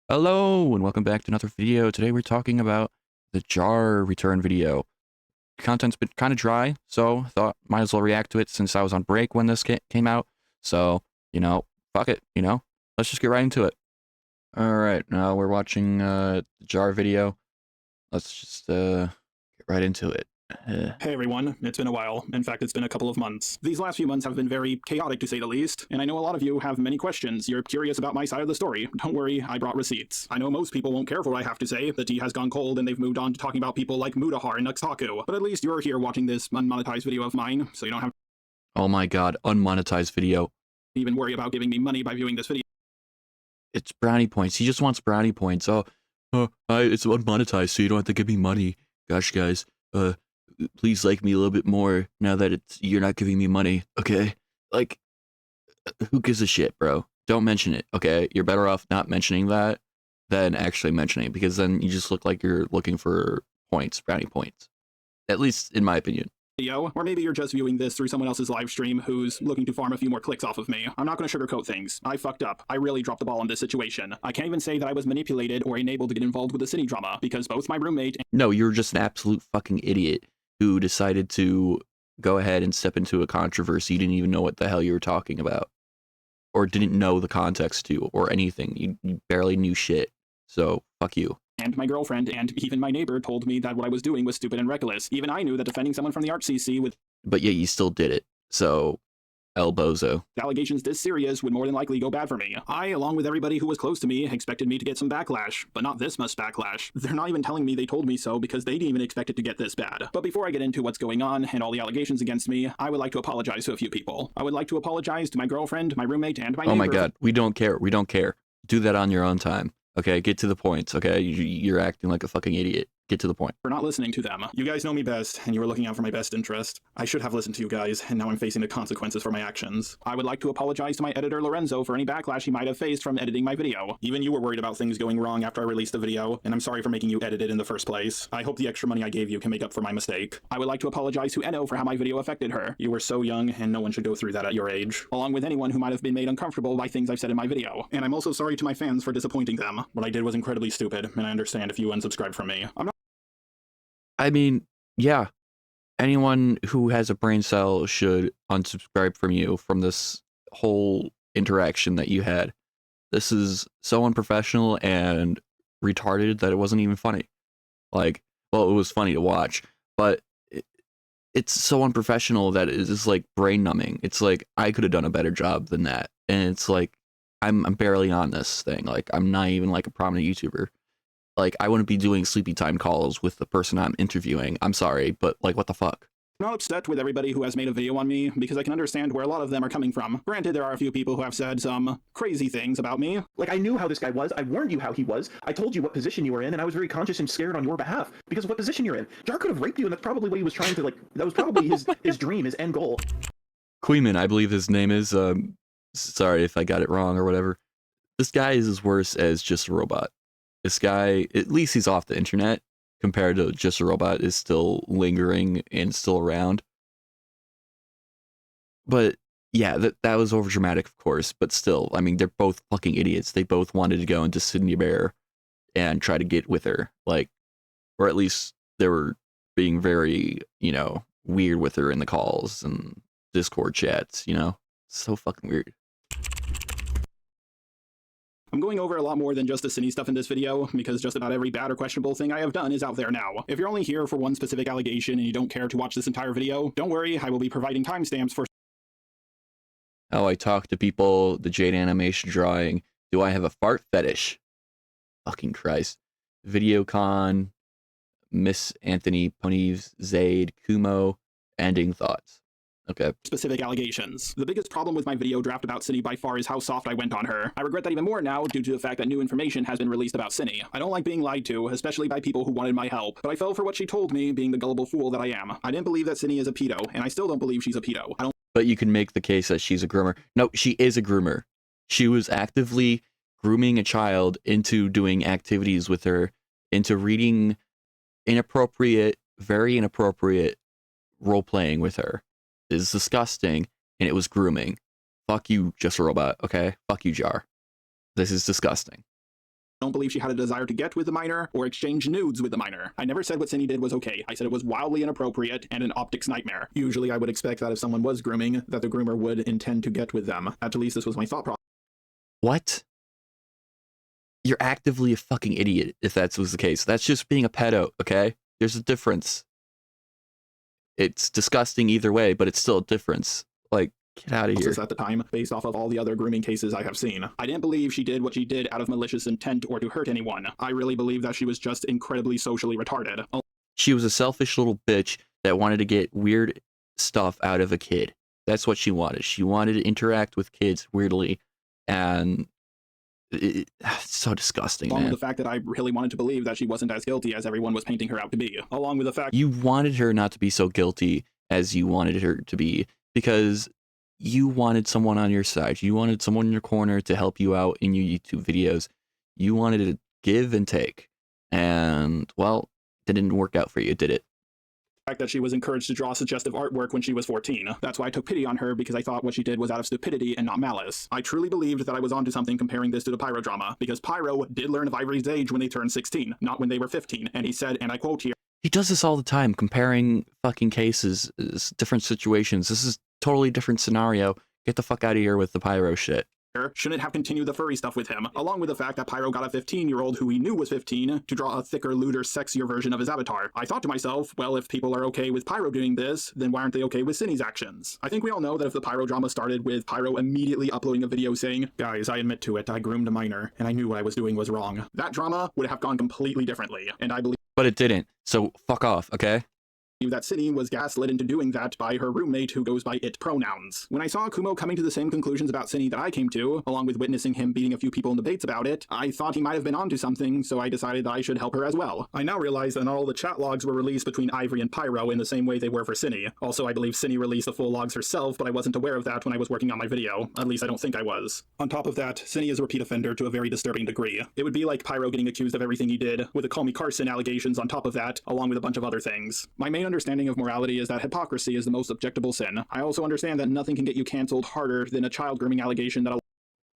Hello and welcome back to another video. Today we're talking about the jar return video. Content's been kind of dry, so thought might as well react to it since I was on break when this came out. So, fuck it, let's just get right into it. All right, now we're watching the jar video. Let's just get right into it. Hey everyone, it's been a while. In fact, it's been a couple of months. These last few months have been very chaotic to say the least, and I know a lot of you have many questions. You're curious about my side of the story. Don't worry, I brought receipts. I know most people won't care for what I have to say. The tea has gone cold and they've moved on to talking about people like Mudahar and Nuxtaku. But at least you're here watching this unmonetized video of mine, so you don't have to Oh my god, unmonetized video. even worry about giving me money by viewing this video. It's brownie points. He just wants brownie points. It's unmonetized, so you don't have to give me money. Gosh, guys, please like me a little bit more now that you're not giving me money, okay? Like, who gives a shit, bro? Don't mention it, okay? You're better off not mentioning that than actually mentioning it, because then you just look like you're looking for points, brownie points. At least in my opinion. Or maybe you're just viewing this through someone else's live stream who's looking to farm a few more clicks off of me. I'm not going to sugarcoat things. I fucked up. I really dropped the ball in this situation. I can't even say that I was manipulated or enabled to get involved with the city drama, because both my roommate No, you're just an absolute fucking idiot who decided to go ahead and step into a controversy you didn't even know what the hell you were talking about. Or didn't know the context to, or anything. You barely knew shit. So, fuck you. and my girlfriend and even my neighbor told me that what I was doing was stupid and reckless. Even I knew that defending someone from the ArchCC with But yet you still did it. So, El Bozo. allegations this serious would more than likely go bad for me. I, along with everybody who was close to me, expected me to get some backlash, but not this much backlash. They're not even telling me they told me so because they didn't even expect it to get this bad. But before I get into what's going on and all the allegations against me, I would like to apologize to a few people. I would like to apologize to my girlfriend, my roommate, and my neighbor. Oh my god, we don't care. We don't care. Do that on your own time. Okay, get to the point. Okay, you're acting like a fucking idiot. Get to the point. For not listening to them. You guys know me best, and you were looking out for my best interest. I should have listened to you guys, and now I'm facing the consequences for my actions. I would like to apologize to my editor Lorenzo for any backlash he might have faced from editing my video. Even you were worried about things going wrong after I released the video, and I'm sorry for making you edit it in the first place. I hope the extra money I gave you can make up for my mistake. I would like to apologize to Eno for how my video affected her. You were so young, and no one should go through that at your age. Along with anyone who might have been made uncomfortable by things I've said in my video. And I'm also sorry to my fans for disappointing them. What I did was incredibly stupid, and I understand if you unsubscribed from me. I'm not I mean, yeah. Anyone who has a brain cell should unsubscribe from you from this whole interaction that you had. This is so unprofessional and retarded that it wasn't even funny. Like, well, it was funny to watch, but it's so unprofessional that it is like brain numbing. It's like I could have done a better job than that, and it's like I'm barely on this thing. Like I'm not even like a prominent YouTuber. Like I wouldn't be doing sleepy time calls with the person I'm interviewing. I'm sorry, but like what the fuck? not upset with everybody who has made a video on me, because I can understand where a lot of them are coming from. Granted, there are a few people who have said some crazy things about me. Like, I knew how this guy was. I warned you how he was. I told you what position you were in, and I was very conscious and scared on your behalf because of what position you're in. Jar could have raped you, and that's probably what he was trying to, like, that was probably his dream, his end goal. Queeman, I believe his name is. Sorry if I got it wrong or whatever. This guy is as worse as Just a Robot. This guy, at least he's off the internet, compared to Just a Robot is still lingering and still around. But yeah, that was overdramatic, of course, but still, I mean, they're both fucking idiots. They both wanted to go into Sydney Bear and try to get with her, like, or at least they were being very, weird with her in the calls and Discord chats, So fucking weird. I'm going over a lot more than just the Cine stuff in this video, because just about every bad or questionable thing I have done is out there now. If you're only here for one specific allegation and you don't care to watch this entire video, don't worry, I will be providing timestamps for How I talk to people, the Jade animation drawing. Do I have a fart fetish? Fucking Christ. Videocon, Miss Anthony, Ponies, Zaid, Kumo, ending thoughts. Okay. specific allegations. The biggest problem with my video draft about Cine by far is how soft I went on her. I regret that even more now due to the fact that new information has been released about Cine. I don't like being lied to, especially by people who wanted my help, but I fell for what she told me, being the gullible fool that I am. I didn't believe that Cine is a pedo, and I still don't believe she's a pedo. I don't But you can make the case that she's a groomer. No, she is a groomer. She was actively grooming a child into doing activities with her, into reading inappropriate, very inappropriate role playing with her. It is disgusting, and it was grooming. Fuck you, Just a Robot, okay? Fuck you, Jar. This is disgusting. don't believe she had a desire to get with the minor or exchange nudes with the minor. I never said what Cindy did was okay. I said it was wildly inappropriate and an optics nightmare. Usually I would expect that if someone was grooming, that the groomer would intend to get with them. At least this was my thought process. What? You're actively a fucking idiot if that was the case. That's just being a pedo, okay? There's a difference. It's disgusting either way, but it's still a difference. Like, get out of here. At the time, based off of all the other grooming cases I have seen. I didn't believe she did what she did out of malicious intent or to hurt anyone. I really believe that she was just incredibly socially retarded. She was a selfish little bitch that wanted to get weird stuff out of a kid. That's what she wanted. She wanted to interact with kids weirdly, and it's so disgusting, along man. with the fact that I really wanted to believe that she wasn't as guilty as everyone was painting her out to be. Along with the fact You wanted her not to be so guilty as you wanted her to be, because you wanted someone on your side. You wanted someone in your corner to help you out in your YouTube videos. You wanted to give and take. And, well, it didn't work out for you, did it? fact that she was encouraged to draw suggestive artwork when she was 14. That's why I took pity on her, because I thought what she did was out of stupidity and not malice. I truly believed that I was onto something comparing this to the Pyro drama, because Pyro did learn of Ivory's age when they turned 16, not when they were 15, and he said, and I quote here, He does this all the time, comparing fucking cases, different situations. This is totally different scenario. Get the fuck out of here with the Pyro shit. shouldn't have continued the furry stuff with him, along with the fact that Pyro got a 15-year-old who he knew was 15 to draw a thicker, lewder, sexier version of his avatar. I thought to myself, well, if people are okay with Pyro doing this, then why aren't they okay with Cindy's actions? I think we all know that if the Pyro drama started with Pyro immediately uploading a video saying, guys, I admit to it, I groomed a minor, and I knew what I was doing was wrong, that drama would have gone completely differently, and I believe But it didn't, so fuck off, okay? that Cindy was gaslit into doing that by her roommate who goes by it pronouns. When I saw Kumo coming to the same conclusions about Cindy that I came to, along with witnessing him beating a few people in debates about it, I thought he might have been onto something, so I decided that I should help her as well. I now realize that not all the chat logs were released between Ivory and Pyro in the same way they were for Cindy. Also, I believe Cindy released the full logs herself, but I wasn't aware of that when I was working on my video. At least I don't think I was. On top of that, Cindy is a repeat offender to a very disturbing degree. It would be like Pyro getting accused of everything he did, with the Call Me Carson allegations on top of that, along with a bunch of other things. My main understanding of morality is that hypocrisy is the most objectable sin. I also understand that nothing can get you canceled harder than a child grooming allegation that Of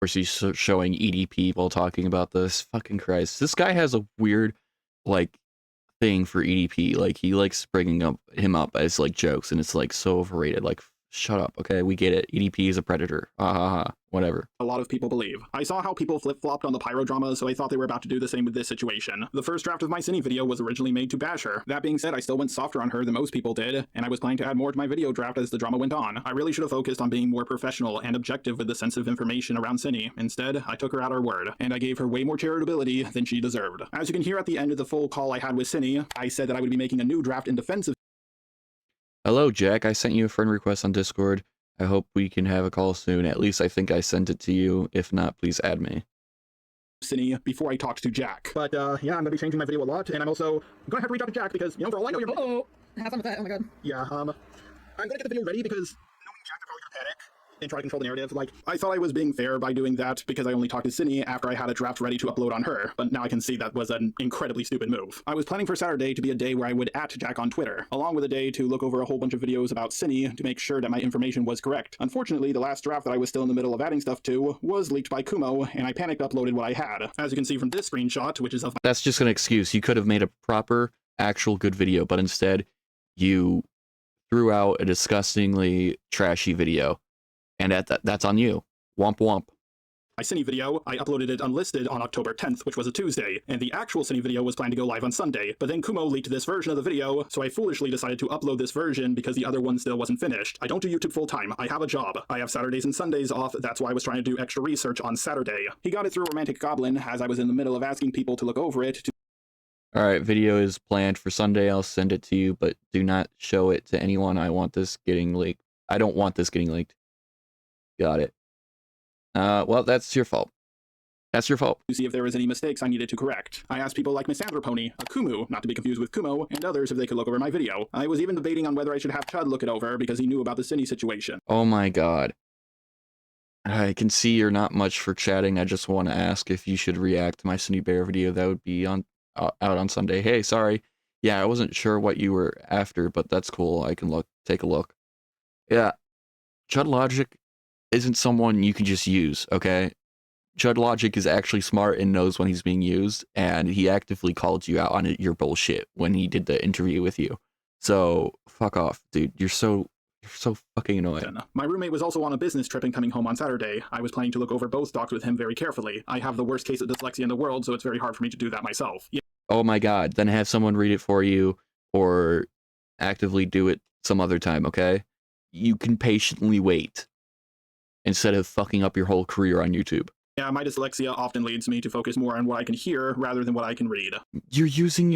course, he's showing EDP while talking about this. Fucking Christ. This guy has a weird, like, thing for EDP. Like, he likes bringing him up as, like, jokes, and it's, like, so overrated. Like, shut up, okay? We get it. EDP is a predator. Whatever. a lot of people believe. I saw how people flip-flopped on the Pyro drama, so I thought they were about to do the same with this situation. The first draft of my Cindy video was originally made to bash her. That being said, I still went softer on her than most people did, and I was planning to add more to my video draft as the drama went on. I really should have focused on being more professional and objective with the sensitive information around Cindy. Instead, I took her at her word, and I gave her way more charitability than she deserved. As you can hear at the end of the full call I had with Cindy, I said that I would be making a new draft in defense of Hello, Jack. I sent you a friend request on Discord. I hope we can have a call soon. At least I think I sent it to you. If not, please add me. Cindy before I talked to Jack. But yeah, I'm gonna be changing my video a lot, and I'm also gonna have to reach out to Jack because, you know, for all I know, you're Have fun with that. Oh my god. yeah, I'm gonna get the video ready because knowing Jack is probably gonna panic and try to control the narrative. Like, I thought I was being fair by doing that because I only talked to Cindy after I had a draft ready to upload on her, but now I can see that was an incredibly stupid move. I was planning for Saturday to be a day where I would @ Jack on Twitter, along with a day to look over a whole bunch of videos about Cindy to make sure that my information was correct. Unfortunately, the last draft that I was still in the middle of adding stuff to was leaked by Kumo, and I panicked uploaded what I had. As you can see from this screenshot, which is of That's just an excuse. You could have made a proper, actual good video, but instead you threw out a disgustingly trashy video. And that's on you. Womp womp. my Cindy video, I uploaded it unlisted on October 10th, which was a Tuesday, and the actual Cindy video was planned to go live on Sunday, but then Kumo leaked this version of the video, so I foolishly decided to upload this version because the other one still wasn't finished. I don't do YouTube full-time, I have a job. I have Saturdays and Sundays off, that's why I was trying to do extra research on Saturday. He got it through Romantic Goblin, as I was in the middle of asking people to look over it to Alright, video is planned for Sunday. I'll send it to you, but do not show it to anyone. I want this getting leaked. I don't want this getting leaked. Got it. Well, that's your fault. That's your fault. see if there was any mistakes I needed to correct. I asked people like Misandropony, Kumu, not to be confused with Kumo, and others if they could look over my video. I was even debating on whether I should have Chud look it over because he knew about the Cindy situation. Oh my god. I can see you're not much for chatting. I just want to ask if you should react to my Cindy Bear video that would be on out on Sunday. Hey, sorry. Yeah, I wasn't sure what you were after, but that's cool. I can take a look. Yeah. Chud Logic isn't someone you can just use, okay? Chud Logic is actually smart and knows when he's being used, and he actively called you out on your bullshit when he did the interview with you. So fuck off, dude. You're so fucking annoying. My roommate was also on a business trip and coming home on Saturday. I was planning to look over both docs with him very carefully. I have the worst case of dyslexia in the world, so it's very hard for me to do that myself. Oh my god, then have someone read it for you or actively do it some other time, okay? You can patiently wait instead of fucking up your whole career on YouTube. Yeah, my dyslexia often leads me to focus more on what I can hear rather than what I can read. You're using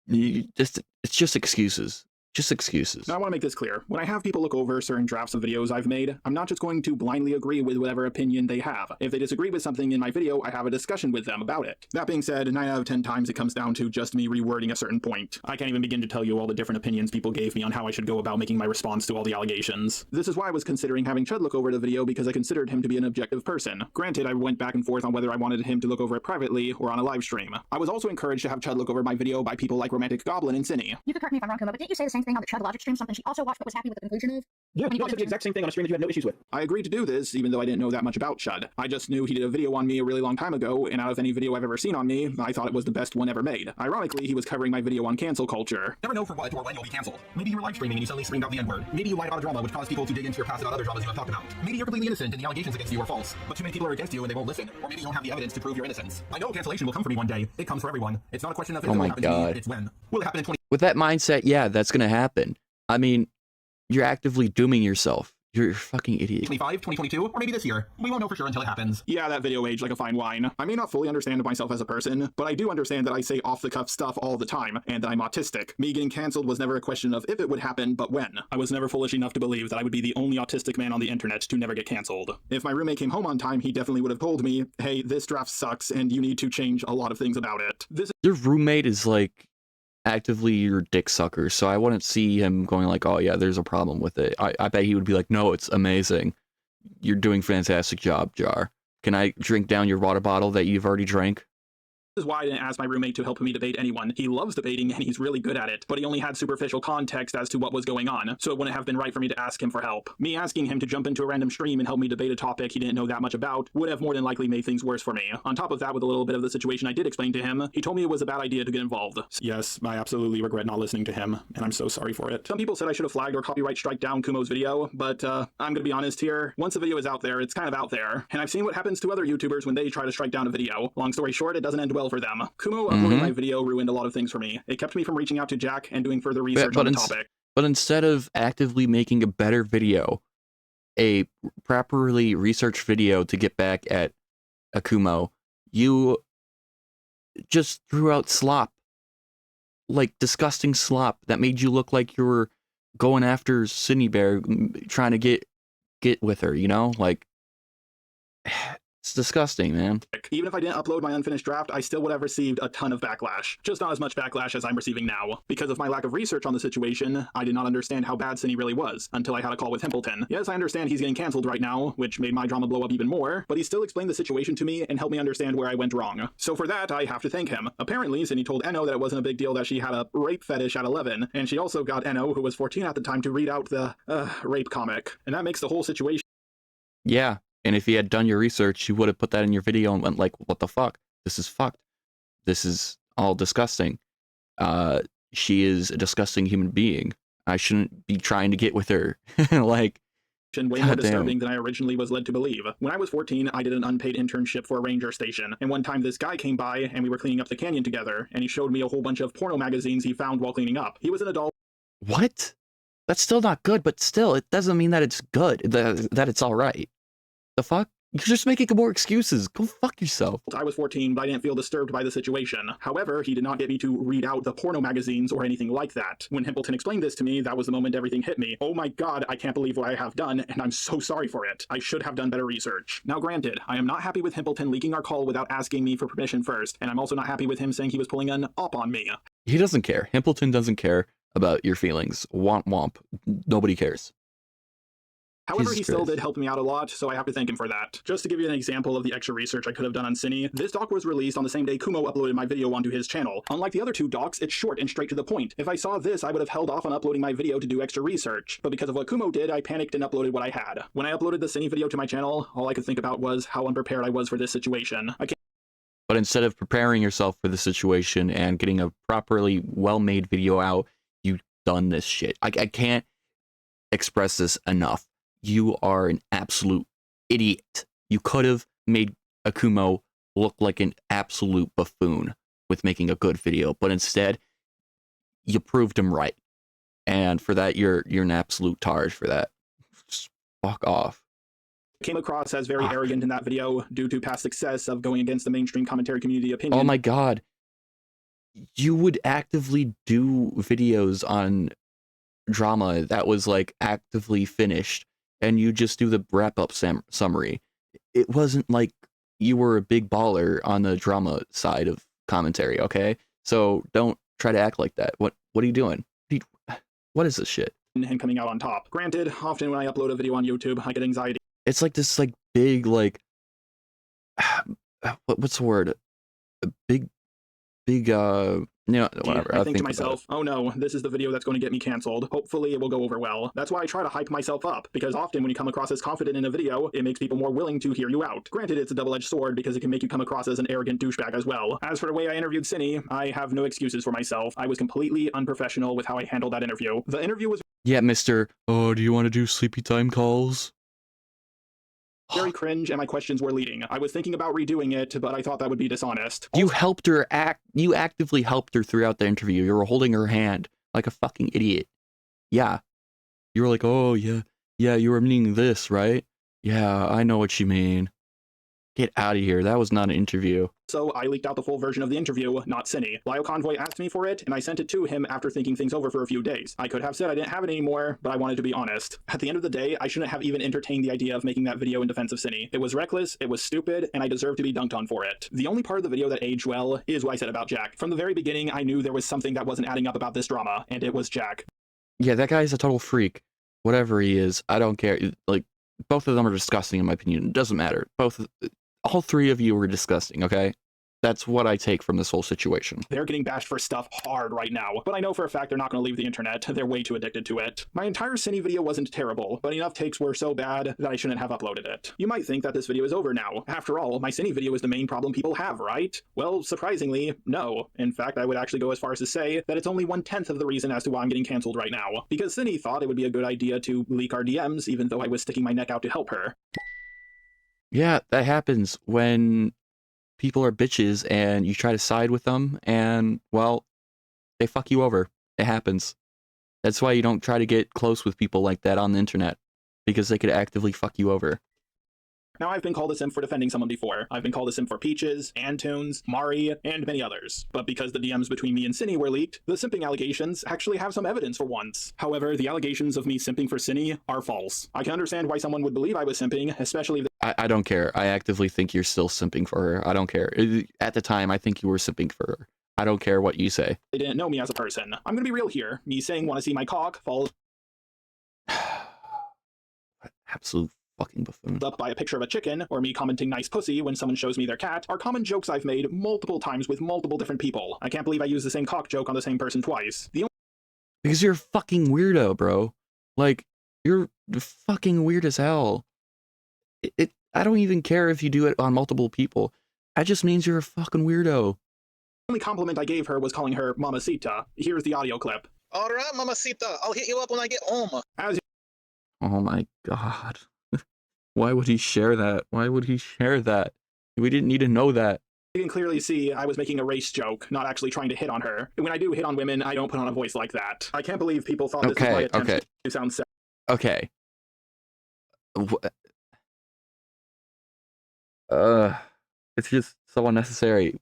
it's just excuses. Just excuses. Now, I want to make this clear. When I have people look over certain drafts of videos I've made, I'm not just going to blindly agree with whatever opinion they have. If they disagree with something in my video, I have a discussion with them about it. That being said, 9 out of 10 times it comes down to just me rewording a certain point. I can't even begin to tell you all the different opinions people gave me on how I should go about making my response to all the allegations. This is why I was considering having Chud look over the video, because I considered him to be an objective person. Granted, I went back and forth on whether I wanted him to look over it privately or on a live stream. I was also encouraged to have Chud look over my video by people like Romantic Goblin and Cinny. You could correct me if I'm wrong, Kuma, but didn't you say the same thing on the Chud Logic stream? Something she also watched but was happy with the conclusion of? Yeah, you said the exact same thing on a stream that you had no issues with. I agreed to do this, even though I didn't know that much about Chud. I just knew he did a video on me a really long time ago, and out of any video I've ever seen on me, I thought it was the best one ever made. Ironically, he was covering my video on cancel culture. Never know for what or when you'll be canceled. Maybe you were live streaming and you suddenly screamed out the N-word. Maybe you lied about a drama which caused people to dig into your past about other dramas you have talked about. Maybe you're completely innocent and the allegations against you are false, but too many people are against you and they won't listen. Or maybe you don't have the evidence to prove your innocence. I know cancellation will come for me one day. It comes for everyone. It's not a question of if Oh it will my happen to me, God. it's when. Will it happen in 20? With that mindset, yeah, that's gonna happen. I mean, you're actively dooming yourself. You're a fucking idiot. 2025, 2022, or maybe this year. We won't know for sure until it happens. Yeah, that video aged like a fine wine. I may not fully understand myself as a person, but I do understand that I say off-the-cuff stuff all the time, and that I'm autistic. Me getting cancelled was never a question of if it would happen, but when. I was never foolish enough to believe that I would be the only autistic man on the internet to never get cancelled. If my roommate came home on time, he definitely would have told me, hey, this draft sucks, and you need to change a lot of things about it. This Your roommate is like actively your dick sucker, so I wouldn't see him going like, oh yeah, there's a problem with it. I bet he would be like, no, it's amazing. You're doing a fantastic job, Jar. Can I drink down your water bottle that you've already drank? is why I didn't ask my roommate to help me debate anyone. He loves debating and he's really good at it, but he only had superficial context as to what was going on, so it wouldn't have been right for me to ask him for help. Me asking him to jump into a random stream and help me debate a topic he didn't know that much about would have more than likely made things worse for me. On top of that, with a little bit of the situation I did explain to him, he told me it was a bad idea to get involved. Yes, I absolutely regret not listening to him, and I'm so sorry for it. Some people said I should have flagged or copyright strike down Kumo's video, but I'm gonna be honest here. Once a video is out there, it's kind of out there, and I've seen what happens to other YouTubers when they try to strike down a video. Long story short, it doesn't end well for them. Kumo uploading my video ruined a lot of things for me. It kept me from reaching out to Jack and doing further research on the topic. But instead of actively making a better video, a properly researched video to get back at Akumo, you just threw out slop. Like disgusting slop that made you look like you were going after Sydney Bear, trying to get with her, you know? Like, it's disgusting, man. Even if I didn't upload my unfinished draft, I still would have received a ton of backlash. Just not as much backlash as I'm receiving now. Because of my lack of research on the situation, I did not understand how bad Cindy really was, until I had a call with Himpleton. Yes, I understand he's getting cancelled right now, which made my drama blow up even more, but he still explained the situation to me and helped me understand where I went wrong. So for that, I have to thank him. Apparently, Cindy told Eno that it wasn't a big deal that she had a rape fetish at 11, and she also got Eno, who was 14 at the time, to read out the, rape comic. And that makes the whole situation. Yeah. And if you had done your research, you would have put that in your video and went like, what the fuck? This is fucked. This is all disgusting. She is a disgusting human being. I shouldn't be trying to get with her. Like, way more disturbing than I originally was led to believe. When I was 14, I did an unpaid internship for a ranger station, and one time this guy came by and we were cleaning up the canyon together, and he showed me a whole bunch of porno magazines he found while cleaning up. He was an adult. What? That's still not good, but still, it doesn't mean that it's good, that it's all right. The fuck? You're just making more excuses. Go fuck yourself. I was 14, but I didn't feel disturbed by the situation. However, he did not get me to read out the porno magazines or anything like that. When Himpleton explained this to me, that was the moment everything hit me. Oh my god, I can't believe what I have done, and I'm so sorry for it. I should have done better research. Now granted, I am not happy with Himpleton leaking our call without asking me for permission first, and I'm also not happy with him saying he was pulling an op on me. He doesn't care. Himpleton doesn't care about your feelings. Womp womp. Nobody cares. However, Jesus he still Christ. did help me out a lot, so I have to thank him for that. Just to give you an example of the extra research I could have done on Cine, this doc was released on the same day Kumo uploaded my video onto his channel. Unlike the other two docs, it's short and straight to the point. If I saw this, I would have held off on uploading my video to do extra research. But because of what Kumo did, I panicked and uploaded what I had. When I uploaded the Cine video to my channel, all I could think about was how unprepared I was for this situation. But instead of preparing yourself for the situation and getting a properly well-made video out, you've done this shit. I can't express this enough. You are an absolute idiot. You could have made Akumo look like an absolute buffoon with making a good video, but instead, you proved him right. And for that, you're an absolute tard for that. Just fuck off. Came across as very arrogant in that video due to past success of going against the mainstream commentary community opinion. Oh my god. You would actively do videos on drama that was like actively finished, and you just do the wrap-up summary. It wasn't like you were a big baller on the drama side of commentary, okay? So don't try to act like that. What are you doing? What is this shit? And coming out on top. Granted, often when I upload a video on YouTube, I get anxiety. It's like this like big like what's the word? A big whatever. I think to myself, oh no, this is the video that's going to get me canceled. Hopefully it will go over well. That's why I try to hype myself up, because often when you come across as confident in a video, it makes people more willing to hear you out. Granted, it's a double-edged sword because it can make you come across as an arrogant douchebag as well. As for the way I interviewed Cine, I have no excuses for myself. I was completely unprofessional with how I handled that interview. The interview was Yeah, Mr. Oh, do you want to do sleepy time calls? very cringe, and my questions were leading. I was thinking about redoing it, but I thought that would be dishonest. You helped her you actively helped her throughout the interview. You were holding her hand like a fucking idiot. Yeah. You were like, oh, yeah, you were meaning this, right? Yeah, I know what you mean. Get out of here. That was not an interview. So I leaked out the full version of the interview, not Cine. Lyle Convoy asked me for it, and I sent it to him after thinking things over for a few days. I could have said I didn't have it anymore, but I wanted to be honest. At the end of the day, I shouldn't have even entertained the idea of making that video in defense of Cine. It was reckless, it was stupid, and I deserve to be dunked on for it. The only part of the video that aged well is what I said about Jack. From the very beginning, I knew there was something that wasn't adding up about this drama, and it was Jack. Yeah, that guy's a total freak. Whatever he is, I don't care. Like, both of them are disgusting in my opinion. It doesn't matter. All three of you were disgusting, okay? That's what I take from this whole situation. They're getting bashed for stuff hard right now, but I know for a fact they're not going to leave the internet. They're way too addicted to it. My entire Cine video wasn't terrible, but enough takes were so bad that I shouldn't have uploaded it. You might think that this video is over now. After all, my Cine video is the main problem people have, right? Well, surprisingly, no. In fact, I would actually go as far as to say that it's only 1/10 of the reason as to why I'm getting canceled right now. Because Cine thought it would be a good idea to leak our DMs, even though I was sticking my neck out to help her. Yeah, that happens when people are bitches and you try to side with them and, well, they fuck you over. It happens. That's why you don't try to get close with people like that on the internet, because they could actively fuck you over. Now, I've been called a simp for defending someone before. I've been called a simp for Peaches, Antunes, Mari, and many others. But because the DMs between me and Cine were leaked, the simping allegations actually have some evidence for once. However, the allegations of me simping for Cine are false. I can understand why someone would believe I was simping, especially if I don't care. I actively think you're still simping for her. I don't care. At the time, I think you were simping for her. I don't care what you say. they didn't know me as a person. I'm gonna be real here. Me saying wanna see my cock falls Absolute fucking buffoon. up by a picture of a chicken, or me commenting nice pussy when someone shows me their cat, are common jokes I've made multiple times with multiple different people. I can't believe I used the same cock joke on the same person twice. The Because you're a fucking weirdo, bro. Like, you're fucking weird as hell. I don't even care if you do it on multiple people. That just means you're a fucking weirdo. only compliment I gave her was calling her Mamacita. Here's the audio clip. All right, Mamacita, I'll hit you up when I get home. As Oh my god. Why would he share that? Why would he share that? We didn't need to know that. you can clearly see, I was making a race joke, not actually trying to hit on her. When I do hit on women, I don't put on a voice like that. I can't believe people thought this was my attempt to sound sexy. Okay. It's just so unnecessary.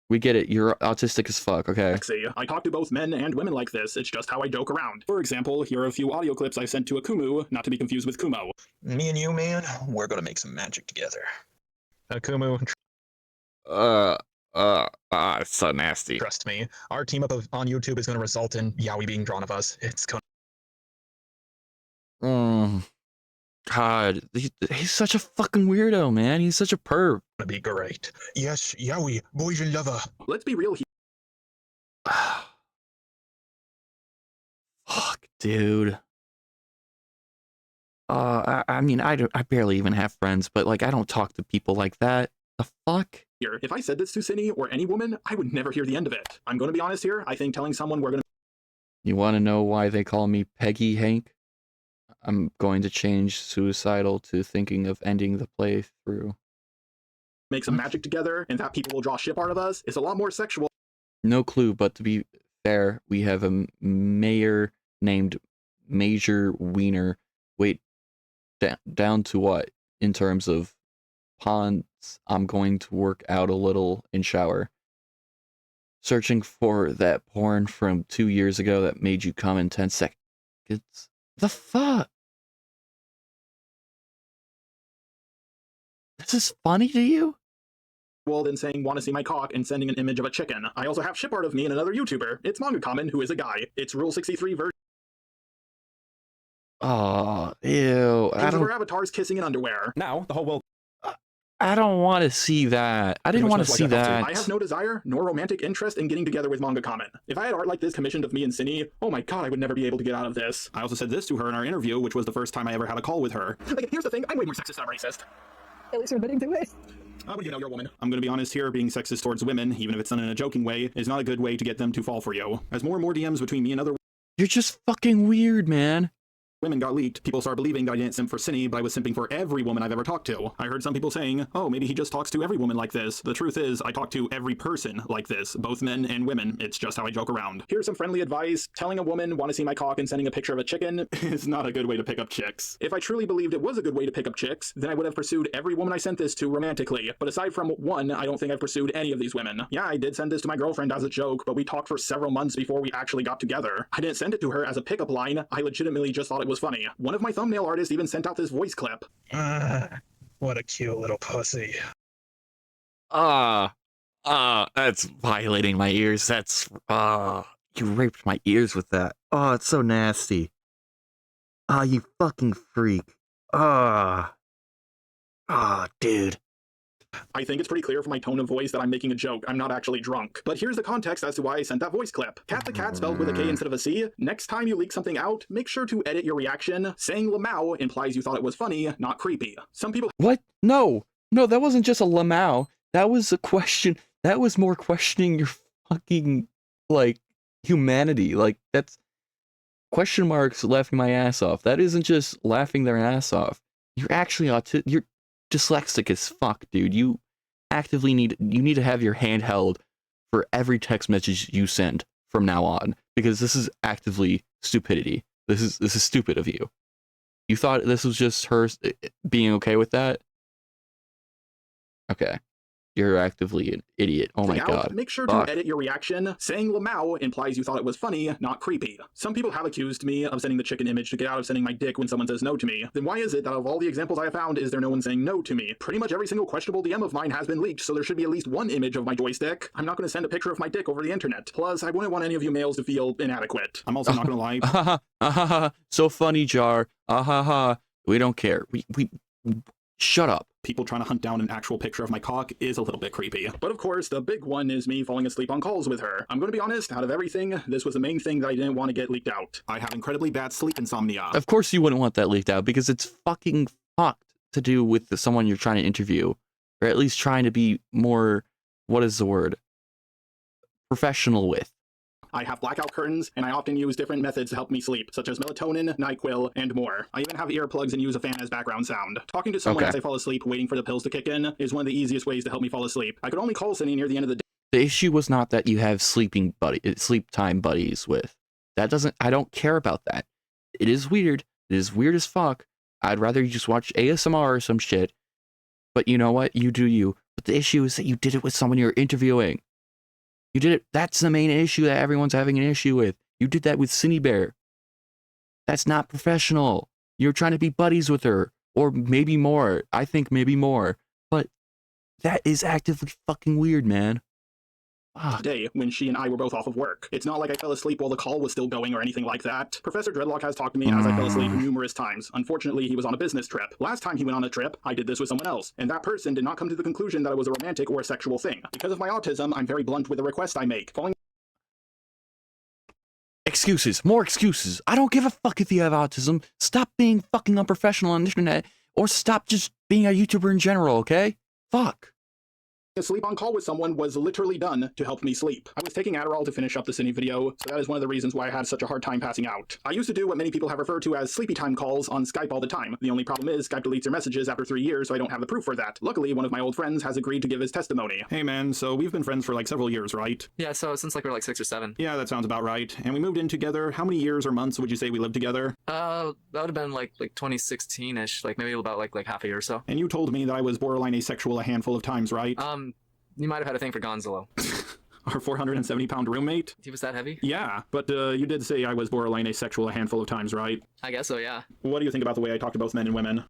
We get it. You're autistic as fuck, okay? I talk to both men and women like this. It's just how I joke around. For example, here are a few audio clips I sent to Akumu, not to be confused with Kumo. Me and you, man, we're gonna make some magic together. Akumu, It's so nasty. trust me, our team up on YouTube is going to result in Yaoi being drawn of us. It's going God, he's such a fucking weirdo, man. He's such a perv. Gonna be great. Yes, Yowie, boys and lover. Let's be real here. Fuck, dude. I mean, I barely even have friends, but like, I don't talk to people like that. The fuck? If I said this to Cindy or any woman, I would never hear the end of it. I'm going to be honest here. I think telling someone we're going to You want to know why they call me Peggy Hank? I'm going to change suicidal to thinking of ending the playthrough. make some magic together and that people will draw ship art of us is a lot more sexual. No clue, but to be fair, we have a mayor named Major Wiener. Wait, down to what? In terms of ponds, I'm going to work out a little and shower. Searching for that porn from 2 years ago that made you come in 10 seconds. The fuck? This is funny to you? Well, then saying want to see my cock and sending an image of a chicken. I also have ship art of me and another YouTuber. It's Manga Common, who is a guy. It's Rule 63 version. Oh, ew. I Where don't. avatars kissing in underwear. Now, the whole world I don't want to see that. I didn't much want to knows see like that. I that. have no desire nor romantic interest in getting together with Manga Common. If I had art like this commissioned of me and Cindy, oh my god, I would never be able to get out of this. I also said this to her in our interview, which was the first time I ever had a call with her. Like, here's the thing, I'm way more sexist than I'm racist. At least you're admitting to it. But you know, you're a woman. I'm gonna be honest here, being sexist towards women, even if it's done in a joking way, is not a good way to get them to fall for you. As more and more DMs between me and other You're just fucking weird, man. women got leaked, people started believing that I didn't simp for Cindy, but I was simping for every woman I've ever talked to. I heard some people saying, oh, maybe he just talks to every woman like this. The truth is, I talk to every person like this, both men and women. It's just how I joke around. Here's some friendly advice. Telling a woman, want to see my cock and sending a picture of a chicken is not a good way to pick up chicks. If I truly believed it was a good way to pick up chicks, then I would have pursued every woman I sent this to romantically. But aside from one, I don't think I've pursued any of these women. Yeah, I did send this to my girlfriend as a joke, but we talked for several months before we actually got together. I didn't send it to her as a pickup line. I legitimately just thought it was funny. One of my thumbnail artists even sent out this voice clip. What a cute little pussy. That's violating my ears. That's, you raped my ears with that. Oh, it's so nasty. You fucking freak. Dude. I think it's pretty clear from my tone of voice that I'm making a joke. I'm not actually drunk. But here's the context as to why I sent that voice clip. Cat the cat spelled with a K instead of a C. Next time you leak something out, make sure to edit your reaction. Saying Lamau implies you thought it was funny, not creepy. Some people What? No, that wasn't just a lamau. That was a question. That was more questioning your fucking, like, humanity. Like, that's question marks laughing my ass off. That isn't just laughing their ass off. You're actually you're dyslexic as fuck, dude. You actively need to have your hand held for every text message you send from now on, because this is actively stupidity. This is stupid of you. You thought this was just her being okay with that? Okay. You're actively an idiot. Oh my god. Make sure to edit your reaction. Saying Lamau implies you thought it was funny, not creepy. Some people have accused me of sending the chicken image to get out of sending my dick when someone says no to me. Then why is it that of all the examples I have found, is there no one saying no to me? Pretty much every single questionable DM of mine has been leaked, so there should be at least one image of my joystick. I'm not going to send a picture of my dick over the internet. Plus, I wouldn't want any of you males to feel inadequate. I'm also not going to lie. So funny, Jar. We don't care. We shut up. People trying to hunt down an actual picture of my cock is a little bit creepy. But of course, the big one is me falling asleep on calls with her. I'm going to be honest, out of everything, this was the main thing that I didn't want to get leaked out. I have incredibly bad sleep insomnia. Of course you wouldn't want that leaked out, because it's fucking fucked to do with someone you're trying to interview. Or at least trying to be more, what is the word? Professional with. I have blackout curtains, and I often use different methods to help me sleep, such as melatonin, NyQuil, and more. I even have earplugs and use a fan as background sound. Talking to someone as I fall asleep, waiting for the pills to kick in, is one of the easiest ways to help me fall asleep. I could only call Cindy near the end of the day. The issue was not that you have sleep time buddies with. I don't care about that. It is weird. It is weird as fuck. I'd rather you just watch ASMR or some shit. But you know what? You do you. But the issue is that you did it with someone you're interviewing. You did it. That's the main issue that everyone's having an issue with. You did that with Cindy Bear. That's not professional. You're trying to be buddies with her. Or maybe more. I think maybe more. But that is actively fucking weird, man. Fuck. day when she and I were both off of work. It's not like I fell asleep while the call was still going or anything like that. Professor Dreadlock has talked to me as I fell asleep numerous times. Unfortunately, he was on a business trip. Last time he went on a trip, I did this with someone else, and that person did not come to the conclusion that it was a romantic or a sexual thing. Because of my autism, I'm very blunt with the request I make. Falling Excuses. More excuses. I don't give a fuck if you have autism. Stop being fucking unprofessional on the internet, or stop just being a YouTuber in general, okay? Fuck. asleep on call with someone was literally done to help me sleep. I was taking Adderall to finish up the Cine video, so that is one of the reasons why I had such a hard time passing out. I used to do what many people have referred to as sleepy time calls on Skype all the time. The only problem is Skype deletes your messages after 3 years, so I don't have the proof for that. Luckily, one of my old friends has agreed to give his testimony. Hey man, so we've been friends for like several years, right? Yeah, so since like we were like 6 or 7. Yeah, that sounds about right. And we moved in together. How many years or months would you say we lived together? That would have been like 2016-ish, like maybe about like half a year or so. And you told me that I was borderline asexual a handful of times, right? You might have had a thing for Gonzalo. Our 470-pound roommate? He was that heavy? Yeah, but you did say I was borderline asexual a handful of times, right? I guess so, yeah. What do you think about the way I talk to both men and women?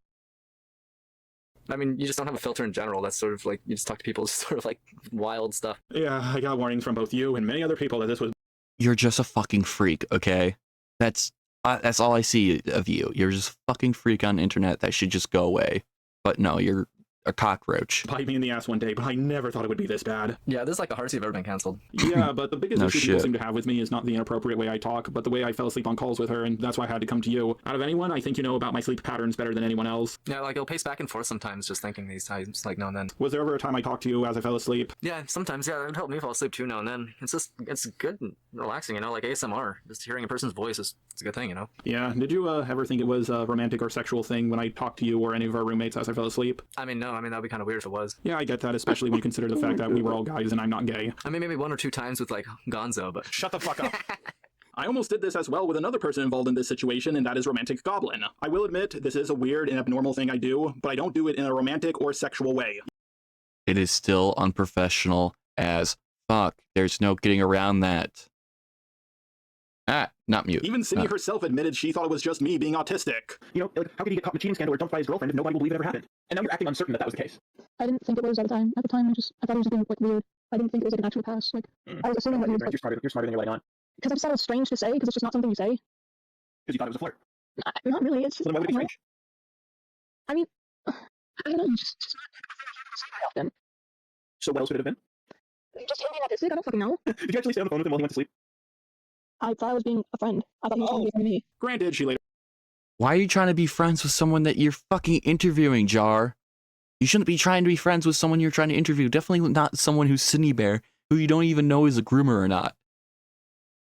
I mean, you just don't have a filter in general. That's sort of like, you just talk to people sort of like wild stuff. Yeah, I got warnings from both you and many other people that this was... You're just a fucking freak, okay? That's all I see of you. You're just a fucking freak on the internet that should just go away. But no, you're a cockroach. bite me in the ass one day, but I never thought it would be this bad. Yeah, this is like the hardest you've ever been canceled. Yeah, but the biggest No issue shit. people seem to have with me is not the inappropriate way I talk, but the way I fell asleep on calls with her, and that's why I had to come to you. Out of anyone, I think you know about my sleep patterns better than anyone else. Yeah, like it'll pace back and forth sometimes, just thinking these times, like now and then. Was there ever a time I talked to you as I fell asleep? Yeah, sometimes, yeah, it helped me fall asleep too now and then. It's good and relaxing, you know, like ASMR. Just hearing a person's voice it's a good thing, you know? Yeah, did you ever think it was a romantic or sexual thing when I talked to you or any of our roommates as I fell asleep? I mean, no, I mean, that'd be kind of weird if it was. Yeah, I get that, especially when you consider the fact that we were all guys and I'm not gay. I mean, maybe 1 or 2 times with like Gonzo, but... Shut the fuck up. I almost did this as well with another person involved in this situation, and that is Romantic Goblin. I will admit, this is a weird and abnormal thing I do, but I don't do it in a romantic or sexual way. It is still unprofessional as fuck. There's no getting around that. Not mute. Even Cindy herself admitted she thought it was just me being autistic. You know, like, how could he get caught in a cheating scandal or dumped by his girlfriend if nobody will believe it ever happened? And now you're acting uncertain that that was the case. I didn't think it was at the time. At the time, I thought it was just being like weird. I didn't think it was like an actual pass. Like I was assuming that he was You're smarter than you're letting on. because I just thought it was strange to say because it's just not something you say. Because you thought it was a flirt. Not really. It's just Well, then why would it be strange? I mean, I don't know. Just not very often. So what else could it have been? Just him being autistic. I don't fucking know. Did you actually stay on the phone with him while he went to sleep? I thought I was being a friend. I thought he was trying to be a friend to me. Granted, she later Why are you trying to be friends with someone that you're fucking interviewing, Jar? You shouldn't be trying to be friends with someone you're trying to interview. Definitely not someone who's Sydney Bear, who you don't even know is a groomer or not.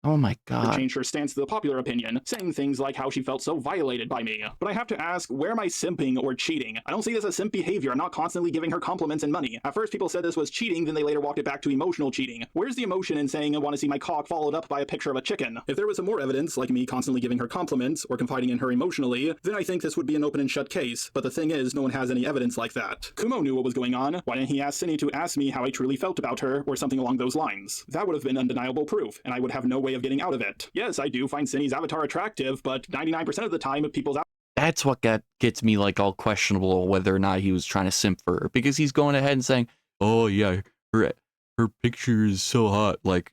Oh my god. changed her stance to the popular opinion, saying things like how she felt so violated by me. But I have to ask, where am I simping or cheating? I don't see this as simp behavior. I'm not constantly giving her compliments and money. At first people said this was cheating, then they later walked it back to emotional cheating. Where's the emotion in saying I want to see my cock followed up by a picture of a chicken? If there was some more evidence, like me constantly giving her compliments or confiding in her emotionally, then I think this would be an open and shut case. But the thing is, no one has any evidence like that. Kumo knew what was going on. Why didn't he ask Cindy to ask me how I truly felt about her, or something along those lines? That would have been undeniable proof, and I would have no way of getting out of it. Yes, I do find Cindy's avatar attractive, but 99% of the time, people's That's what gets me like all questionable whether or not he was trying to simp for her, because he's going ahead and saying, "Oh yeah, her picture is so hot." Like,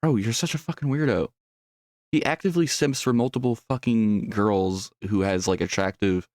bro, you're such a fucking weirdo. He actively simps for multiple fucking girls who has like attractive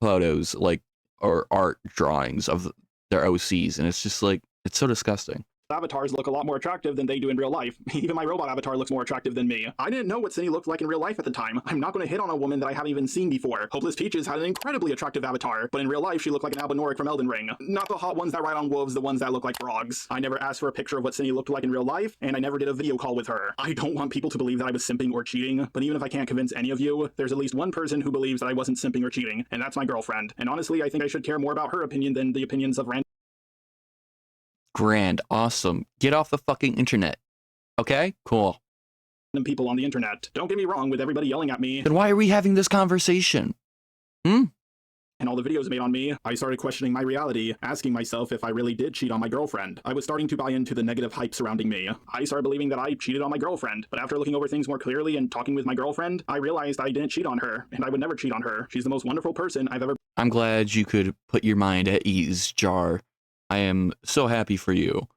photos, like, or art drawings of their OCs, and it's just like, it's so disgusting. avatars look a lot more attractive than they do in real life. Even my robot avatar looks more attractive than me. I didn't know what Cindy looked like in real life at the time. I'm not going to hit on a woman that I haven't even seen before. Hopeless Peaches had an incredibly attractive avatar, but in real life she looked like an Albinauric from Elden Ring. Not the hot ones that ride on wolves, the ones that look like frogs. I never asked for a picture of what Cindy looked like in real life, and I never did a video call with her. I don't want people to believe that I was simping or cheating, but even if I can't convince any of you, there's at least one person who believes that I wasn't simping or cheating, and that's my girlfriend. And honestly, I think I should care more about her opinion than the opinions of random Grand, awesome. Get off the fucking internet. Okay? Cool. people on the internet. Don't get me wrong, with everybody yelling at me Then why are we having this conversation? and all the videos made on me, I started questioning my reality, asking myself if I really did cheat on my girlfriend. I was starting to buy into the negative hype surrounding me. I started believing that I cheated on my girlfriend, but after looking over things more clearly and talking with my girlfriend, I realized I didn't cheat on her, and I would never cheat on her. She's the most wonderful person I've ever I'm glad you could put your mind at ease, Jar. I am so happy for you.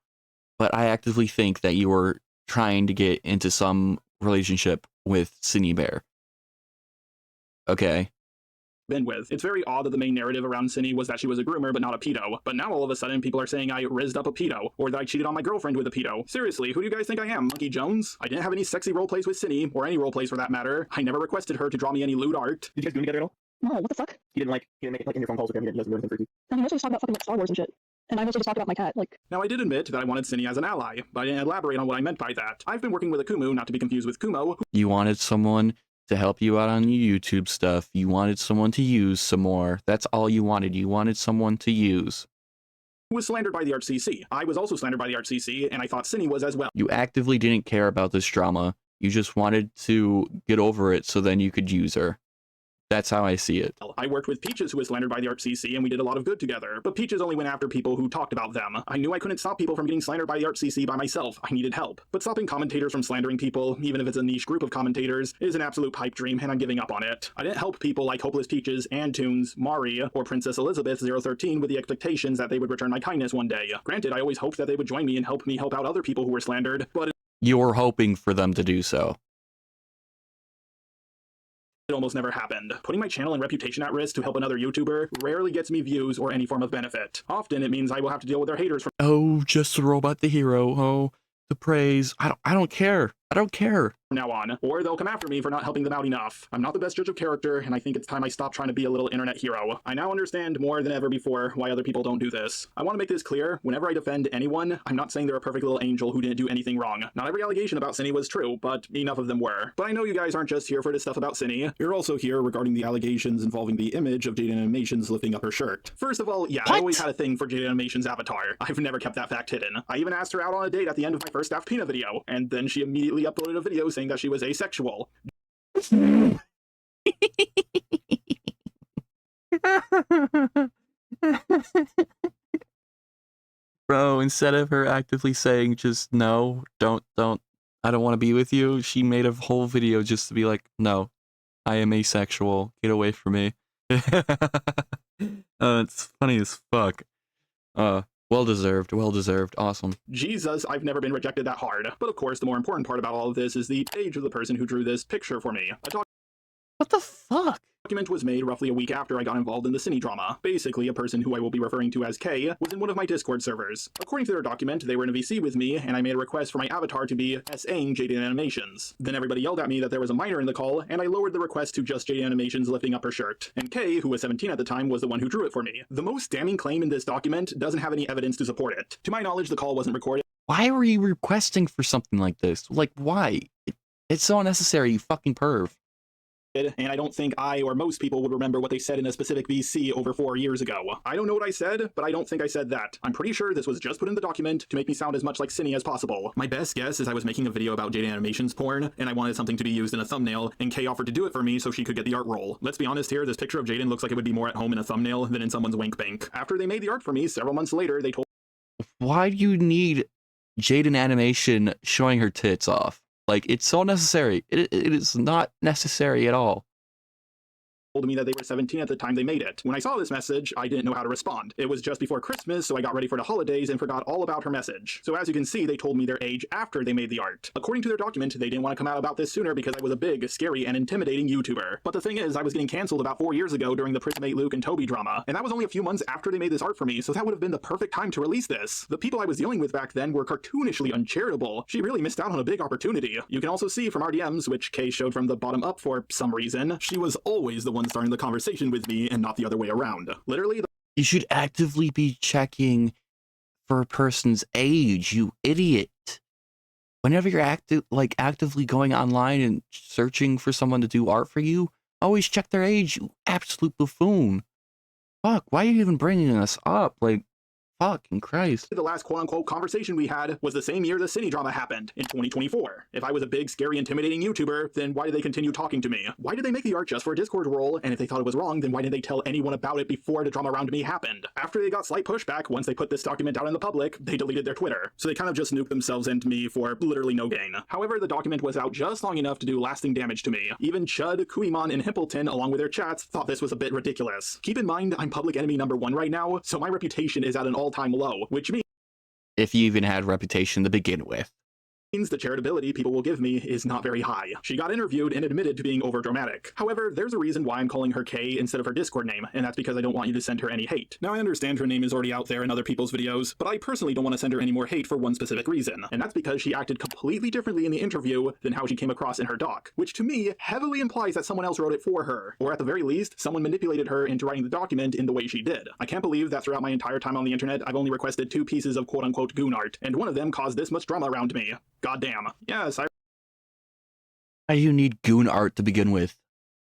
but I actively think that you were trying to get into some relationship with Cindy Bear. Okay. Been with. It's very odd that the main narrative around Cindy was that she was a groomer but not a pedo. But now all of a sudden people are saying I rizzed up a pedo, or that I cheated on my girlfriend with a pedo. Seriously, who do you guys think I am, Monkey Jones? I didn't have any sexy role plays with Cindy, or any role plays for that matter. I never requested her to draw me any lewd art. Did you guys do together at all? No, what the fuck? He didn't make like in your phone calls with him. He doesn't do anything for you. No, he mostly just talked about fucking like Star Wars and shit. And I mostly just talked about my cat, like. Now I did admit that I wanted Cindy as an ally, but I didn't elaborate on what I meant by that. I've been working with Akumu, not to be confused with Kumo, You wanted someone to help you out on your YouTube stuff. You wanted someone to use some more. That's all you wanted. You wanted someone to use. who was slandered by the ArchCC. I was also slandered by the ArchCC, and I thought Cindy was as well. You actively didn't care about this drama. You just wanted to get over it so then you could use her. That's how I see it. I worked with Peaches, who was slandered by the ArchCC, and we did a lot of good together. But Peaches only went after people who talked about them. I knew I couldn't stop people from getting slandered by the ArchCC by myself. I needed help. But stopping commentators from slandering people, even if it's a niche group of commentators, is an absolute pipe dream, and I'm giving up on it. I didn't help people like Hopeless Peaches, Antunes, Mari, or Princess Elizabeth 013 with the expectations that they would return my kindness one day. Granted, I always hoped that they would join me and help out other people who were slandered, but You were hoping for them to do so. it almost never happened. Putting my channel and reputation at risk to help another YouTuber rarely gets me views or any form of benefit. Often it means I will have to deal with their haters from Oh, just the robot, the hero. Oh, the praise. I don't care. I don't care. now on, or they'll come after me for not helping them out enough. I'm not the best judge of character, and I think it's time I stop trying to be a little internet hero. I now understand more than ever before why other people don't do this. I want to make this clear, whenever I defend anyone, I'm not saying they're a perfect little angel who didn't do anything wrong. Not every allegation about Cindy was true, but enough of them were. But I know you guys aren't just here for this stuff about Cindy. You're also here regarding the allegations involving the image of Jade Animations lifting up her shirt. First of all, yeah, I always had a thing for Jade Animations' avatar. I've never kept that fact hidden. I even asked her out on a date at the end of my first Daft Peanut video, and then she immediately uploaded a video saying that she was asexual. Bro, instead of her actively saying just no, don't, I don't want to be with you, she made a whole video just to be like, no, I am asexual, get away from me. It's funny as fuck. Well deserved, awesome. Jesus, I've never been rejected that hard. But of course, the more important part about all of this is the age of the person who drew this picture for me. What the fuck? Document was made roughly a week after I got involved in the Cine drama. Basically, a person who I will be referring to as K was in one of my Discord servers. According to their document, they were in a VC with me, and I made a request for my avatar to be S.A.ing Jade Animations. Then everybody yelled at me that there was a minor in the call, and I lowered the request to just Jade Animations lifting up her shirt. And K, who was 17 at the time, was the one who drew it for me. The most damning claim in this document doesn't have any evidence to support it. To my knowledge, the call wasn't recorded. Why were you requesting for something like this? Like, why? It's so unnecessary, you fucking perv. And I don't think I or most people would remember what they said in a specific VC over 4 years ago. I don't know what I said, but I don't think I said that. I'm pretty sure this was just put in the document to make me sound as much like Cindy as possible. My best guess is I was making a video about Jade Animations porn, and I wanted something to be used in a thumbnail, and Kay offered to do it for me so she could get the art role. Let's be honest here, this picture of Jaden looks like it would be more at home in a thumbnail than in someone's wank bank. After they made the art for me, several months later, they told Why do you need Jaden Animation showing her tits off? Like, it's so necessary. It is not necessary at all. me that they were 17 at the time they made it. When I saw this message, I didn't know how to respond. It was just before Christmas, so I got ready for the holidays and forgot all about her message. So as you can see, they told me their age after they made the art. According to their document, they didn't want to come out about this sooner because I was a big, scary, and intimidating YouTuber. But the thing is, I was getting canceled about 4 years ago during the Prismate Luke and Toby drama, and that was only a few months after they made this art for me, so that would have been the perfect time to release this. The people I was dealing with back then were cartoonishly uncharitable. She really missed out on a big opportunity. You can also see from our DMs, which Kay showed from the bottom up for some reason, she was always the one starting the conversation with me and not the other way around. Literally, You should actively be checking for a person's age, you idiot. Whenever you're actively going online and searching for someone to do art for you, always check their age, you absolute buffoon. Fuck, why are you even bringing us up? Like, fucking Christ. the last quote-unquote conversation we had was the same year the Cine drama happened, in 2024. If I was a big, scary, intimidating YouTuber, then why did they continue talking to me? Why did they make the art just for a Discord role? And if they thought it was wrong, then why didn't they tell anyone about it before the drama around me happened? After they got slight pushback, once they put this document out in the public, they deleted their Twitter. So they kind of just nuked themselves and me for literally no gain. However, the document was out just long enough to do lasting damage to me. Even Chud, Kuimon, and Himpleton, along with their chats, thought this was a bit ridiculous. Keep in mind, I'm public enemy #1 right now, so my reputation is at an all-time low, which means if you even had a reputation to begin with. means the charitability people will give me is not very high. She got interviewed and admitted to being overdramatic. However, there's a reason why I'm calling her Kay instead of her Discord name, and that's because I don't want you to send her any hate. Now, I understand her name is already out there in other people's videos, but I personally don't want to send her any more hate for one specific reason, and that's because she acted completely differently in the interview than how she came across in her doc, which to me heavily implies that someone else wrote it for her, or at the very least, someone manipulated her into writing the document in the way she did. I can't believe that throughout my entire time on the internet, I've only requested 2 pieces of quote-unquote goon art, and one of them caused this much drama around me. Goddamn. Yes, Why do you need goon art to begin with?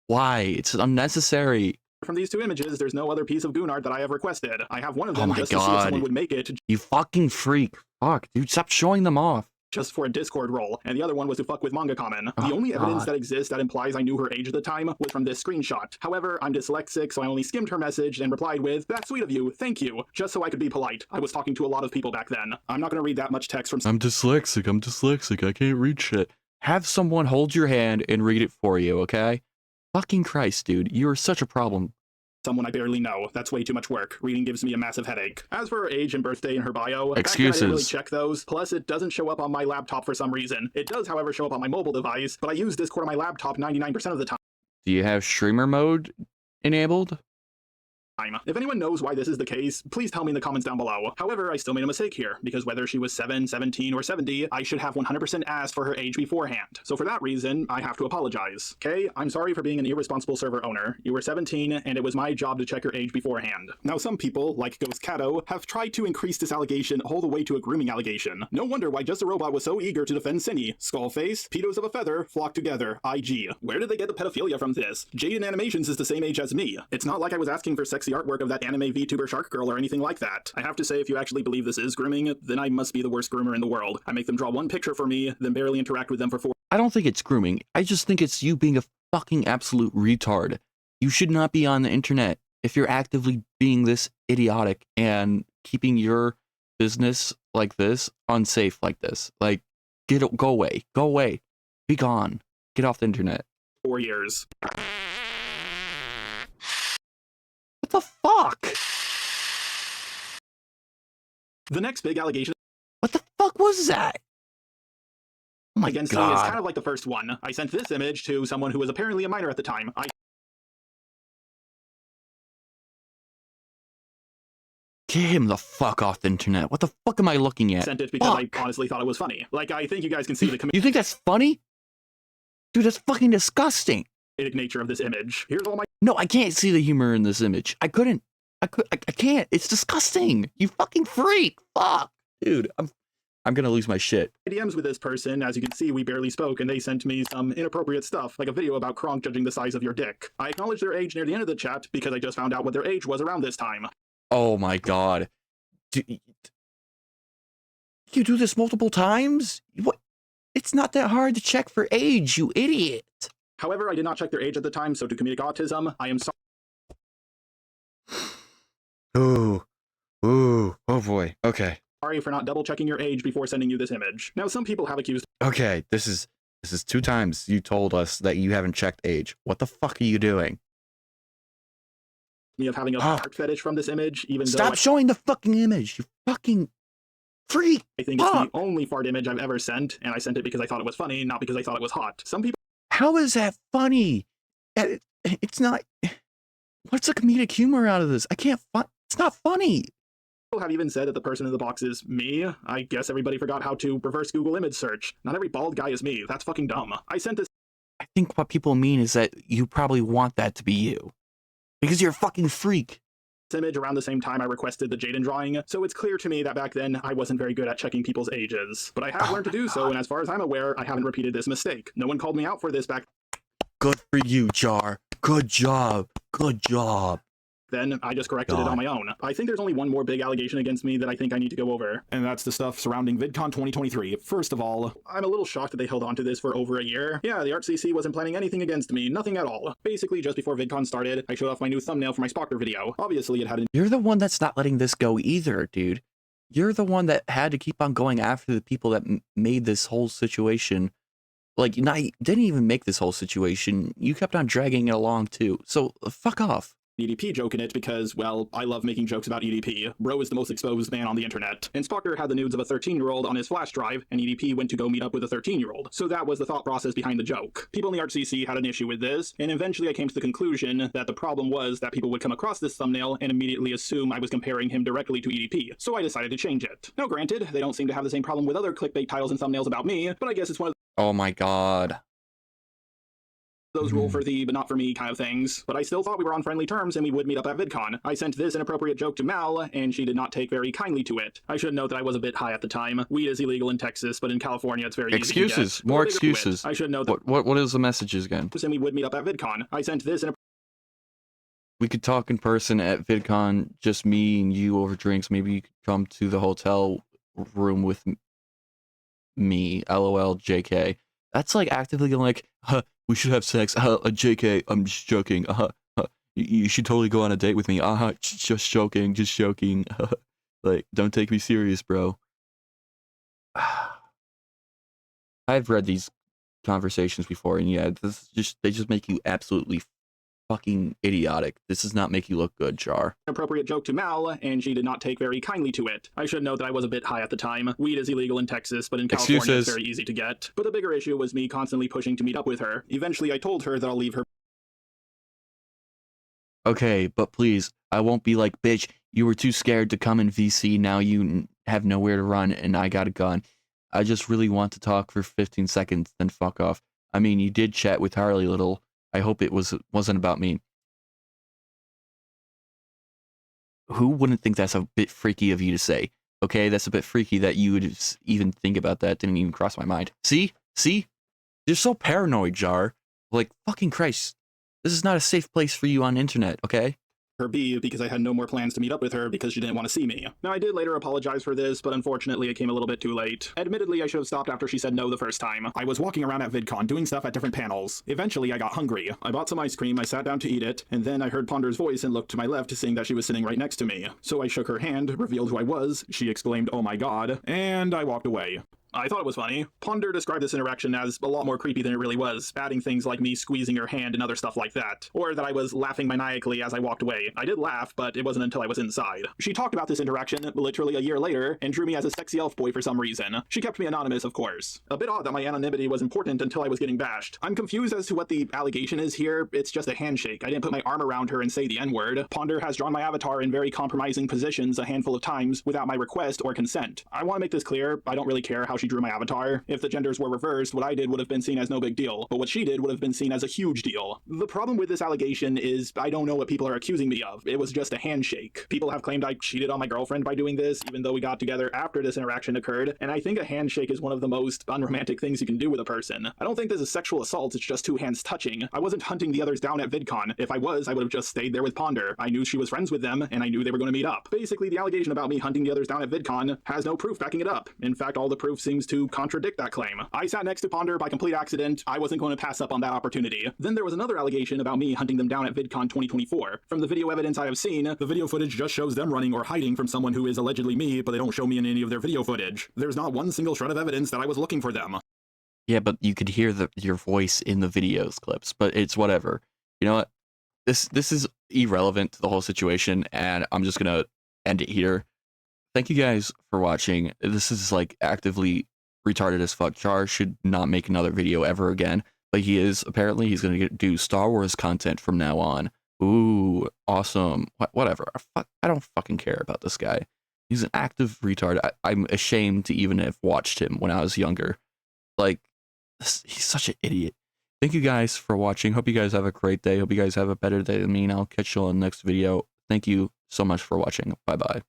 Why? It's unnecessary. From these 2 images, there's no other piece of goon art that I have requested. I have one of them my just to see if God. someone would make it You fucking freak. Fuck, dude, stop showing them off. just for a Discord role, and the other one was to fuck with Manga Common. Oh, The only evidence God. that exists that implies I knew her age at the time was from this screenshot. However, I'm dyslexic, so I only skimmed her message and replied with, "That's sweet of you, thank you," just so I could be polite. I was talking to a lot of people back then. I'm not gonna read that much text from I'm dyslexic, I can't read shit. Have someone hold your hand and read it for you, okay? Fucking Christ, dude, you are such a problem. someone I barely know. That's way too much work. Reading gives me a massive headache. As for her age and birthday in her bio, back then I didn't really Excuses. check those. Plus, it doesn't show up on my laptop for some reason. It does, however, show up on my mobile device, but I use Discord on my laptop 99% of the time. Do you have streamer mode enabled? If anyone knows why this is the case, please tell me in the comments down below. However, I still made a mistake here, because whether she was 7, 17, or 70, I should have 100% asked for her age beforehand. So for that reason, I have to apologize. Okay, I'm sorry for being an irresponsible server owner. You were 17, and it was my job to check your age beforehand. Now some people, like Ghost Cato, have tried to increase this allegation all the way to a grooming allegation. No wonder why Just a Robot was so eager to defend Cindy. Skullface, pedos of a feather, flock together, IG. Where did they get the pedophilia from this? Jaden Animations is the same age as me. It's not like I was asking for sexy artwork of that anime VTuber Shark Girl or anything like that. I have to say, if you actually believe this is grooming, then I must be the worst groomer in the world. I make them draw one picture for me, then barely interact with them for 4 I don't think it's grooming. I just think it's you being a fucking absolute retard. You should not be on the internet if you're actively being this idiotic and keeping your business like this unsafe like this. Like, go away. Go away. Be gone. Get off the internet. years. What the fuck? The next big allegation What the fuck was that? Oh my against me is god. kind of like the first one. I sent this image to someone who was apparently a minor at the time. I Get him the fuck off the internet. What the fuck am I looking at? sent it because I Fuck. honestly thought it was funny. Like, I think you guys can see the You think that's funny? Dude, that's fucking disgusting. comedic nature of this image. Here's all my No, I can't see the humor in this image. I can't. It's disgusting. You fucking freak. Fuck. Dude, I'm gonna lose my shit. DMs with this person. As you can see, we barely spoke, and they sent me some inappropriate stuff, like a video about Kronk judging the size of your dick. I acknowledged their age near the end of the chat because I just found out what their age was around this time. Oh my god. You do this multiple times? What? It's not that hard to check for age, you idiot. However, I did not check their age at the time, so to comedic autism, I am Ooh, oh boy. Okay. sorry for not double checking your age before sending you this image. Now, some people have accused Okay, this is 2 times you told us that you haven't checked age. What the fuck are you doing? me of having a Ah. heart fetish from this image, even though Stop showing the fucking image, you fucking freak. I think it's the Fuck. only fart image I've ever sent, and I sent it because I thought it was funny, not because I thought it was hot. Some people How is that funny? It's not. What's the comedic humor out of this? I can't. It's not funny. have even said that the person in the box is me. I guess everybody forgot how to reverse Google image search. Not every bald guy is me. That's fucking dumb. I sent this I think what people mean is that you probably want that to be you, because you're a fucking freak. image around the same time I requested the Jaden drawing, so it's clear to me that back then I wasn't very good at checking people's ages. But I have learned to do so, and as far as I'm aware, I haven't repeated this mistake. No one called me out for this back Good for you, Jar. Good job. Good job. then. I just corrected it God. on my own. I think there's only one more big allegation against me that I think I need to go over, and that's the stuff surrounding VidCon 2023. First of all, I'm a little shocked that they held on to this for over a year. Yeah, the ArtCC wasn't planning anything against me, nothing at all. Basically, just before VidCon started, I showed off my new thumbnail for my Spocker video. Obviously, it had an You're the one that's not letting this go either, dude. You're the one that had to keep on going after the people that made this whole situation. Like, didn't even make this whole situation. You kept on dragging it along too. So fuck off. EDP joke in it because, well, I love making jokes about EDP. Bro is the most exposed man on the internet. And Spocker had the nudes of a 13-year-old on his flash drive, and EDP went to go meet up with a 13-year-old. So that was the thought process behind the joke. People in the ArtCC had an issue with this, and eventually I came to the conclusion that the problem was that people would come across this thumbnail and immediately assume I was comparing him directly to EDP. So I decided to change it. Now granted, they don't seem to have the same problem with other clickbait titles and thumbnails about me, but I guess it's one of Oh my god. those rule for thee but not for me kind of things. But I still thought we were on friendly terms and we would meet up at VidCon. I sent this inappropriate joke to Mal, and she did not take very kindly to it. I should note that I was a bit high at the time. Weed is illegal in Texas, but in California it's very Excuses. easy to get. More But bigger to it. excuses. I should note that What is the messages again? and we would meet up at VidCon. I sent this We could talk in person at VidCon, just me and you over drinks. Maybe you could come to the hotel room with me. LOL, JK. That's like actively going like, we should have sex. JK, I'm just joking. You should totally go on a date with me. Just joking, just joking. Like, don't take me serious, bro. I've read these conversations before, and yeah, they just make you absolutely fucking idiotic. This does not make you look good, Jar. appropriate joke to Mal, and she did not take very kindly to it. I should note that I was a bit high at the time. Weed is illegal in Texas, but in California Excuses. it's very easy to get. But the bigger issue was me constantly pushing to meet up with her. Eventually I told her that I'll leave her Okay, but please, I won't be like, bitch, you were too scared to come in VC, now you have nowhere to run, and I got a gun. I just really want to talk for 15 seconds, then fuck off. I mean, you did chat with Harley a little. I hope it wasn't about me. Who wouldn't think that's a bit freaky of you to say? Okay, that's a bit freaky that you would even think about that. Didn't even cross my mind. See? You're so paranoid, Jar. Like, fucking Christ. This is not a safe place for you on internet, okay? be because I had no more plans to meet up with her because she didn't want to see me. Now I did later apologize for this, but unfortunately it came a little bit too late. Admittedly, I should have stopped after she said no the first time. I was walking around at VidCon doing stuff at different panels. Eventually I got hungry. I bought some ice cream, I sat down to eat it, and then I heard Ponder's voice and looked to my left, seeing that she was sitting right next to me. So I shook her hand, revealed who I was, she exclaimed, "Oh my god," and I walked away. I thought it was funny. Ponder described this interaction as a lot more creepy than it really was, adding things like me squeezing her hand and other stuff like that. Or that I was laughing maniacally as I walked away. I did laugh, but it wasn't until I was inside. She talked about this interaction literally a year later and drew me as a sexy elf boy for some reason. She kept me anonymous, of course. A bit odd that my anonymity was important until I was getting bashed. I'm confused as to what the allegation is here. It's just a handshake. I didn't put my arm around her and say the N-word. Ponder has drawn my avatar in very compromising positions a handful of times without my request or consent. I want to make this clear. I don't really care how she drew my avatar. If the genders were reversed, what I did would have been seen as no big deal, but what she did would have been seen as a huge deal. The problem with this allegation is I don't know what people are accusing me of. It was just a handshake. People have claimed I cheated on my girlfriend by doing this, even though we got together after this interaction occurred, and I think a handshake is one of the most unromantic things you can do with a person. I don't think this is sexual assault, it's just two hands touching. I wasn't hunting the others down at VidCon. If I was, I would have just stayed there with Ponder. I knew she was friends with them, and I knew they were going to meet up. Basically, the allegation about me hunting the others down at VidCon has no proof backing it up. In fact, all the proof seems to contradict that claim. I sat next to Ponder by complete accident. I wasn't going to pass up on that opportunity. Then there was another allegation about me hunting them down at VidCon 2024. From the video evidence I have seen, the video footage just shows them running or hiding from someone who is allegedly me, but they don't show me in any of their video footage. There's not one single shred of evidence that I was looking for them. Yeah, but you could hear your voice in the videos clips, but it's whatever. You know what? This is irrelevant to the whole situation, and I'm just gonna end it here. Thank you guys for watching. This is like actively retarded as fuck. Jar should not make another video ever again, but he is. Apparently, he's gonna do Star Wars content from now on. Ooh, awesome. Whatever. I don't fucking care about this guy. He's an active retard. I'm ashamed to even have watched him when I was younger. Like, he's such an idiot. Thank you guys for watching. Hope you guys have a great day. Hope you guys have a better day than me, and I'll catch you on the next video. Thank you so much for watching. Bye-bye.